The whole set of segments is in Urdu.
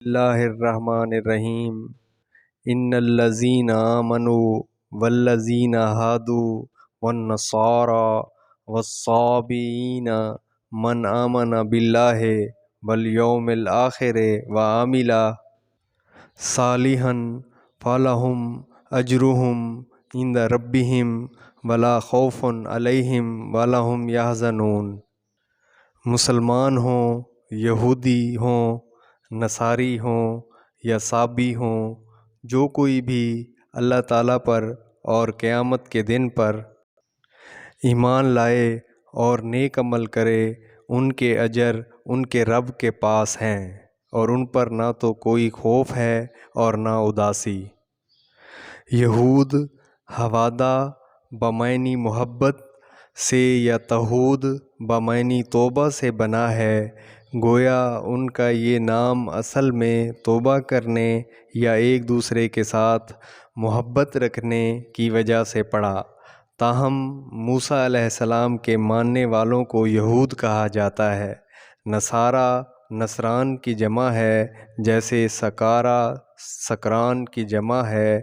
اللہ الرحمن الرحیم ان الذین آمنوا والذین ہادوا والنصارى والصابئین من آمن باللہ والیوم الآخر وعمل صالحا فلہم اجرہم عند ربہم ولا خوف علیہم ولا ہم یحزنون۔ مسلمان ہوں، یہودی ہوں، نصاری ہوں یا صابی ہوں، جو کوئی بھی اللہ تعالیٰ پر اور قیامت کے دن پر ایمان لائے اور نیک عمل کرے، ان کے اجر ان کے رب کے پاس ہیں اور ان پر نہ تو کوئی خوف ہے اور نہ اداسی۔ یہود حوادہ بمعنی محبت سے یا تہود بمعنی توبہ سے بنا ہے، گویا ان کا یہ نام اصل میں توبہ کرنے یا ایک دوسرے کے ساتھ محبت رکھنے کی وجہ سے پڑا۔ تاہم موسیٰ علیہ السلام کے ماننے والوں کو یہود کہا جاتا ہے۔ نصارہ نصران کی جمع ہے، جیسے سکارہ سکران کی جمع ہے۔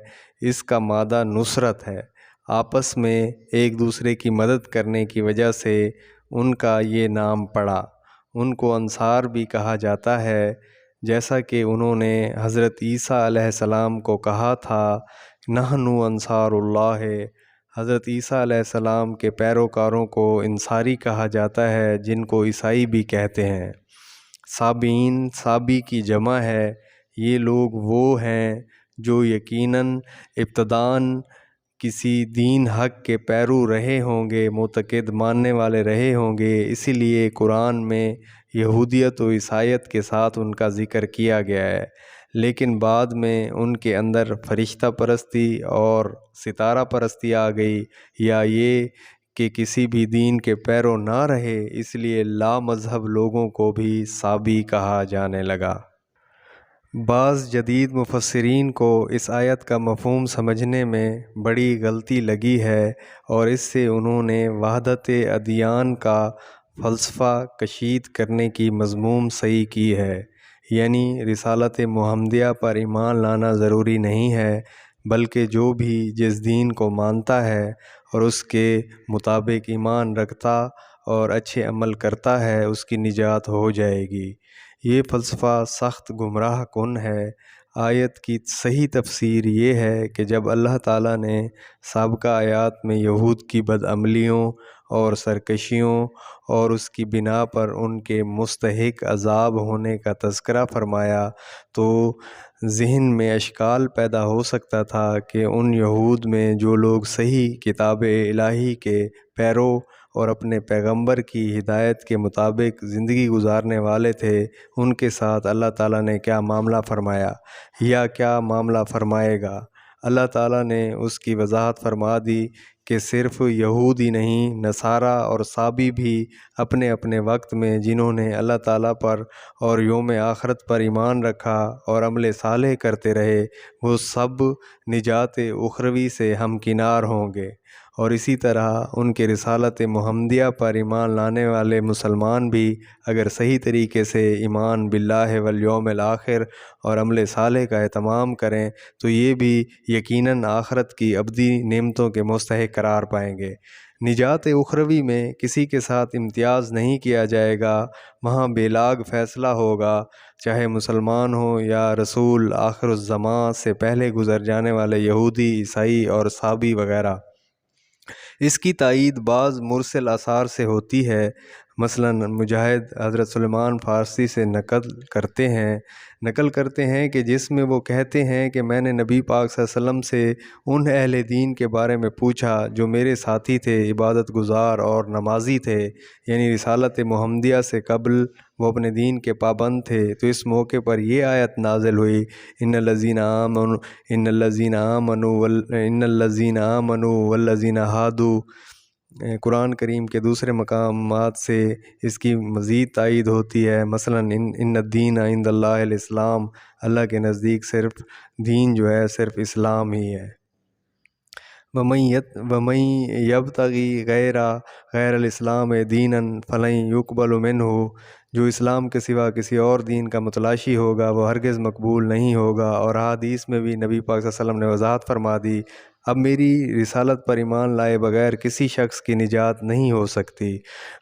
اس کا مادہ نصرت ہے۔ آپس میں ایک دوسرے کی مدد کرنے کی وجہ سے ان کا یہ نام پڑا۔ ان کو انصار بھی کہا جاتا ہے، جیسا کہ انہوں نے حضرت عیسیٰ علیہ السلام کو کہا تھا، نحن انصار اللہ۔ حضرت عیسیٰ علیہ السلام کے پیروکاروں کو انصاری کہا جاتا ہے، جن کو عیسائی بھی کہتے ہیں۔ صابئین صابی کی جمع ہے۔ یہ لوگ وہ ہیں جو یقیناً ابتداءً کسی دین حق کے پیرو رہے ہوں گے، معتقد ماننے والے رہے ہوں گے، اسی لیے قرآن میں یہودیت و عیسائیت کے ساتھ ان کا ذکر کیا گیا ہے، لیکن بعد میں ان کے اندر فرشتہ پرستی اور ستارہ پرستی آ گئی، یا یہ کہ کسی بھی دین کے پیرو نہ رہے، اس لیے لا مذہب لوگوں کو بھی صابی کہا جانے لگا۔ بعض جدید مفسرین کو اس آیت کا مفہوم سمجھنے میں بڑی غلطی لگی ہے، اور اس سے انہوں نے وحدت ادیان کا فلسفہ کشید کرنے کی مذموم صحیح کی ہے، یعنی رسالت محمدیہ پر ایمان لانا ضروری نہیں ہے، بلکہ جو بھی جس دین کو مانتا ہے اور اس کے مطابق ایمان رکھتا اور اچھے عمل کرتا ہے، اس کی نجات ہو جائے گی۔ یہ فلسفہ سخت گمراہ کن ہے۔ آیت کی صحیح تفسیر یہ ہے کہ جب اللہ تعالیٰ نے سابقہ آیات میں یہود کی بدعملیوں اور سرکشیوں اور اس کی بنا پر ان کے مستحق عذاب ہونے کا تذکرہ فرمایا، تو ذہن میں اشکال پیدا ہو سکتا تھا کہ ان یہود میں جو لوگ صحیح کتاب الہی کے پیرو اور اپنے پیغمبر کی ہدایت کے مطابق زندگی گزارنے والے تھے، ان کے ساتھ اللہ تعالیٰ نے کیا معاملہ فرمایا یا کیا معاملہ فرمائے گا۔ اللہ تعالیٰ نے اس کی وضاحت فرما دی کہ صرف یہود ہی نہیں، نصارہ اور صابی بھی اپنے اپنے وقت میں جنہوں نے اللہ تعالیٰ پر اور یوم آخرت پر ایمان رکھا اور عمل صالح کرتے رہے، وہ سب نجات اخروی سے ہمکنار ہوں گے۔ اور اسی طرح ان کے رسالت محمدیہ پر ایمان لانے والے مسلمان بھی اگر صحیح طریقے سے ایمان باللہ والیوم الآخر اور عمل صالح کا اہتمام کریں تو یہ بھی یقیناً آخرت کی ابدی نعمتوں کے مستحق قرار پائیں گے۔ نجات اخروی میں کسی کے ساتھ امتیاز نہیں کیا جائے گا، وہاں بے لاگ فیصلہ ہوگا، چاہے مسلمان ہو یا رسول آخر الزماں سے پہلے گزر جانے والے یہودی، عیسائی اور صابی وغیرہ۔ اس کی تائید بعض مرسل آثار سے ہوتی ہے۔ مثلا مجاہد حضرت سلیمان فارسی سے نقل کرتے ہیں کہ جس میں وہ کہتے ہیں کہ میں نے نبی پاک صلی اللہ علیہ وسلم سے ان اہل دین کے بارے میں پوچھا جو میرے ساتھی تھے، عبادت گزار اور نمازی تھے، یعنی رسالت محمدیہ سے قبل وہ اپنے دین کے پابند تھے، تو اس موقع پر یہ آیت نازل ہوئی، ان الذین آمنوا والذین ہادوا۔ قرآن کریم کے دوسرے مقامات سے اس کی مزید تائید ہوتی ہے، مثلا ان الدین عند اللہ الاسلام، اللہ کے نزدیک صرف دین جو ہے صرف اسلام ہی ہے۔ وَمَن يَبْتَغِ غَيْرَ الْإِسْلَامِ دِينًا فَلَن يُقْبَلَ مِنْهُ۔ جو اسلام کے سوا کسی اور دین کا متلاشی ہوگا وہ ہرگز مقبول نہیں ہوگا، اور احادیث میں بھی نبی پاک صلی اللہ علیہ وسلم نے وضاحت فرما دی۔ اب میری رسالت پر ایمان لائے بغیر کسی شخص کی نجات نہیں ہو سکتی۔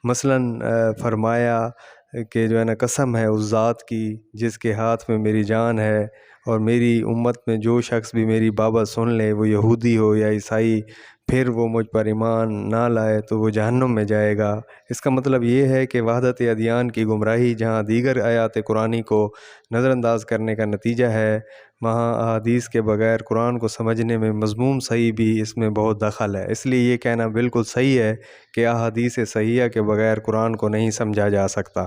مثلاً فرمایا کہ جو ہے نا، قسم ہے اس ذات کی جس کے ہاتھ میں میری جان ہے، اور میری امت میں جو شخص بھی میری بابت سن لے، وہ یہودی ہو یا عیسائی، پھر وہ مجھ پر ایمان نہ لائے تو وہ جہنم میں جائے گا۔ اس کا مطلب یہ ہے کہ وحدت ادیان کی گمراہی جہاں دیگر آیات قرآنی کو نظر انداز کرنے کا نتیجہ ہے، وہاں احادیث کے بغیر قرآن کو سمجھنے میں مضموم صحیح بھی اس میں بہت دخل ہے۔ اس لیے یہ کہنا بالکل صحیح ہے کہ احادیث صحیحہ کے بغیر قرآن کو نہیں سمجھا جا سکتا۔